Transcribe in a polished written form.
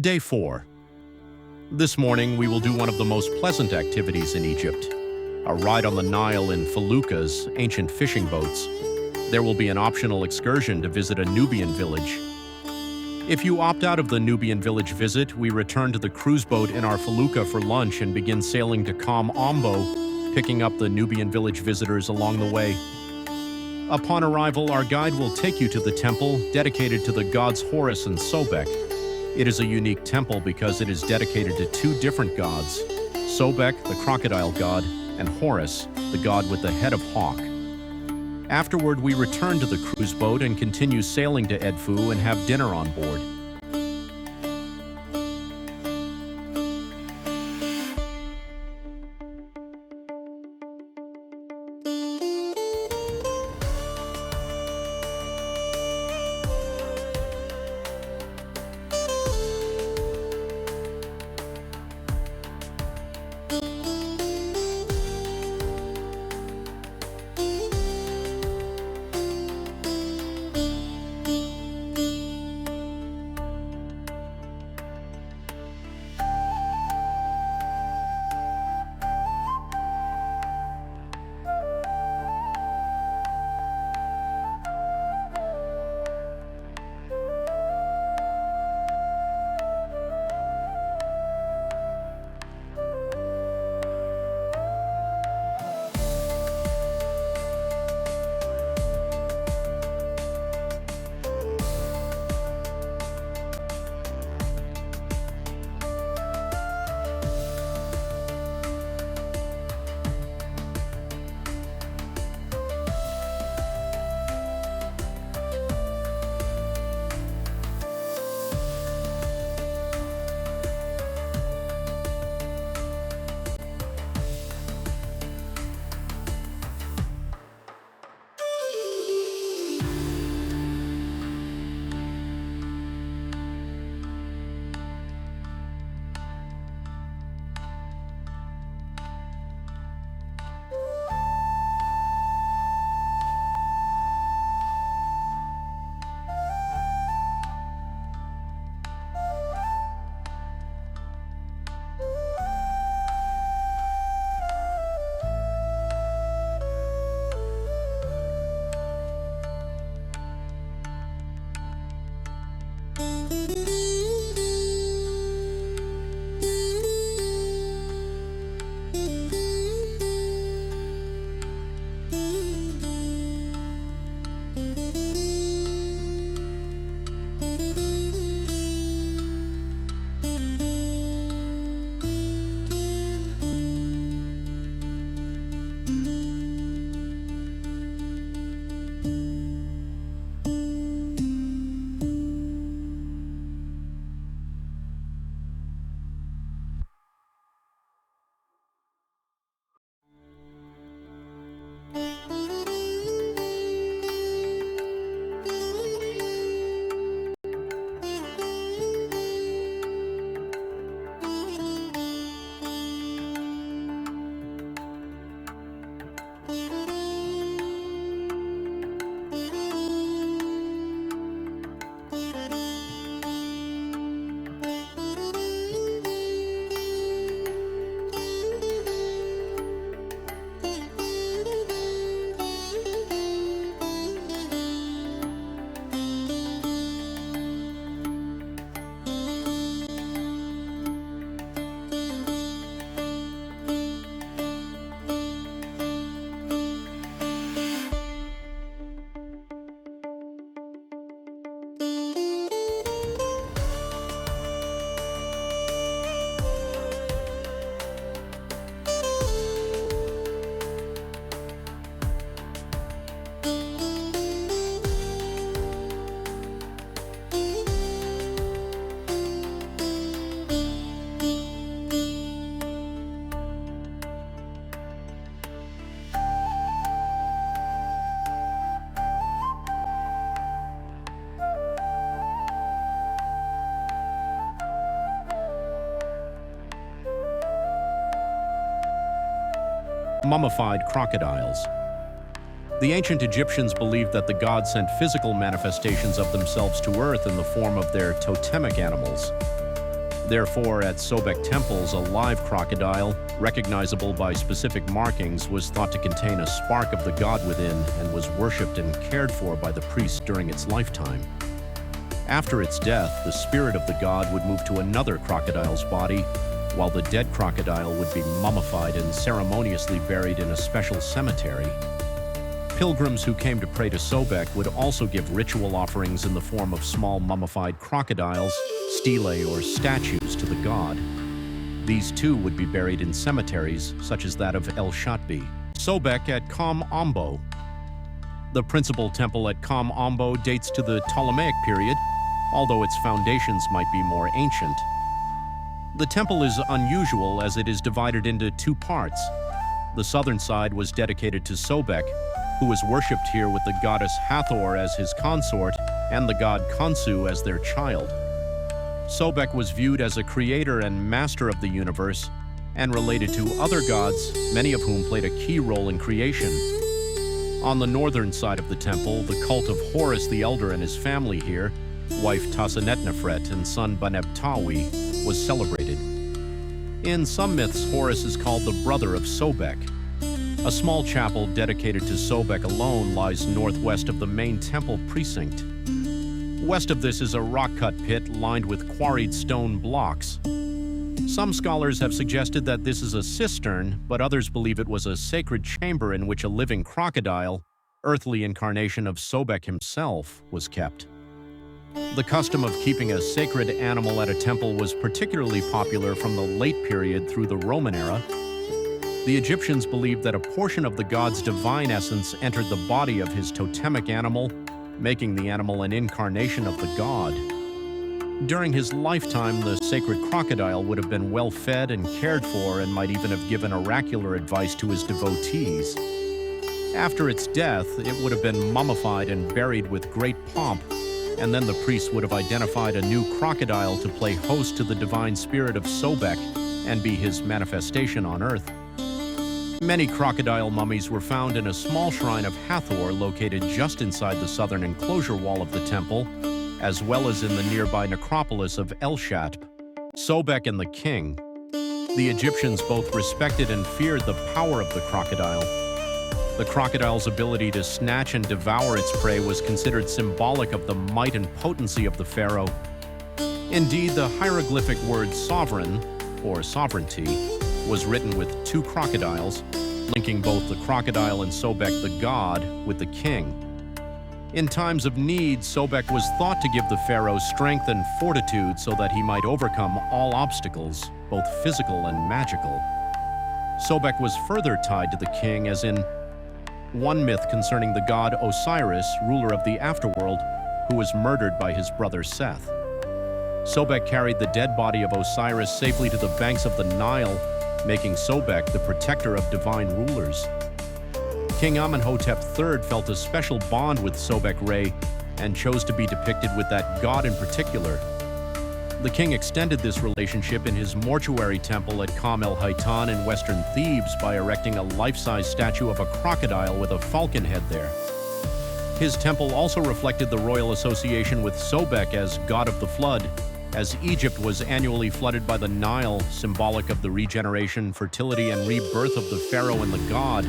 Day 4. This morning, we will do one of the most pleasant activities in Egypt, a ride on the Nile in feluccas, ancient fishing boats. There will be an optional excursion to visit a Nubian village. If you opt out of the Nubian village visit, we return to the cruise boat in our felucca for lunch and begin sailing to Kam Ombo, picking up the Nubian village visitors along the way. Upon arrival, our guide will take you to the temple dedicated to the gods Horus and Sobek. It is a unique temple because it is dedicated to two different gods, Sobek, the crocodile god, and Horus, the god with the head of hawk. Afterward, we return to the cruise boat and continue sailing to Edfu and have dinner on board. Mummified crocodiles. The ancient Egyptians believed that the gods sent physical manifestations of themselves to earth in the form of their totemic animals. Therefore, at Sobek temples, a live crocodile, recognizable by specific markings, was thought to contain a spark of the god within and was worshipped and cared for by the priest during its lifetime. After its death, the spirit of the god would move to another crocodile's body, while the dead crocodile would be mummified and ceremoniously buried in a special cemetery. Pilgrims who came to pray to Sobek would also give ritual offerings in the form of small mummified crocodiles, stelae, or statues to the god. These too would be buried in cemeteries such as that of El Shatbi. Sobek at Kam Ombo. The principal temple at Kam Ombo dates to the Ptolemaic period, although its foundations might be more ancient. The temple is unusual as it is divided into two parts. The southern side was dedicated to Sobek, who was worshipped here with the goddess Hathor as his consort and the god Khonsu as their child. Sobek was viewed as a creator and master of the universe and related to other gods, many of whom played a key role in creation. On the northern side of the temple, the cult of Horus the Elder and his family here, wife Tassenetnefret and son Banebtawi, was celebrated. In some myths, Horus is called the brother of Sobek. A small chapel dedicated to Sobek alone lies northwest of the main temple precinct. West of this is a rock-cut pit lined with quarried stone blocks. Some scholars have suggested that this is a cistern, but others believe it was a sacred chamber in which a living crocodile, earthly incarnation of Sobek himself, was kept. The custom of keeping a sacred animal at a temple was particularly popular from the late period through the Roman era. The Egyptians believed that a portion of the god's divine essence entered the body of his totemic animal, making the animal an incarnation of the god. During his lifetime, the sacred crocodile would have been well fed and cared for and might even have given oracular advice to his devotees. After its death, it would have been mummified and buried with great pomp, and then the priests would have identified a new crocodile to play host to the divine spirit of Sobek and be his manifestation on earth. Many crocodile mummies were found in a small shrine of Hathor located just inside the southern enclosure wall of the temple, as well as in the nearby necropolis of El Shatb. Sobek and the king. The Egyptians both respected and feared the power of the crocodile. The crocodile's ability to snatch and devour its prey was considered symbolic of the might and potency of the pharaoh. Indeed, the hieroglyphic word sovereign, or sovereignty, was written with two crocodiles, linking both the crocodile and Sobek the god with the king. In times of need, Sobek was thought to give the pharaoh strength and fortitude so that he might overcome all obstacles, both physical and magical. Sobek was further tied to the king, as in one myth concerning the god Osiris, ruler of the afterworld, who was murdered by his brother Seth. Sobek carried the dead body of Osiris safely to the banks of the Nile, making Sobek the protector of divine rulers. King Amenhotep III felt a special bond with Sobek Re and chose to be depicted with that god in particular. The king extended this relationship in his mortuary temple at Kam el Haitan in western Thebes by erecting a life-size statue of a crocodile with a falcon head there. His temple also reflected the royal association with Sobek as god of the flood, as Egypt was annually flooded by the Nile, symbolic of the regeneration, fertility, and rebirth of the pharaoh and the god.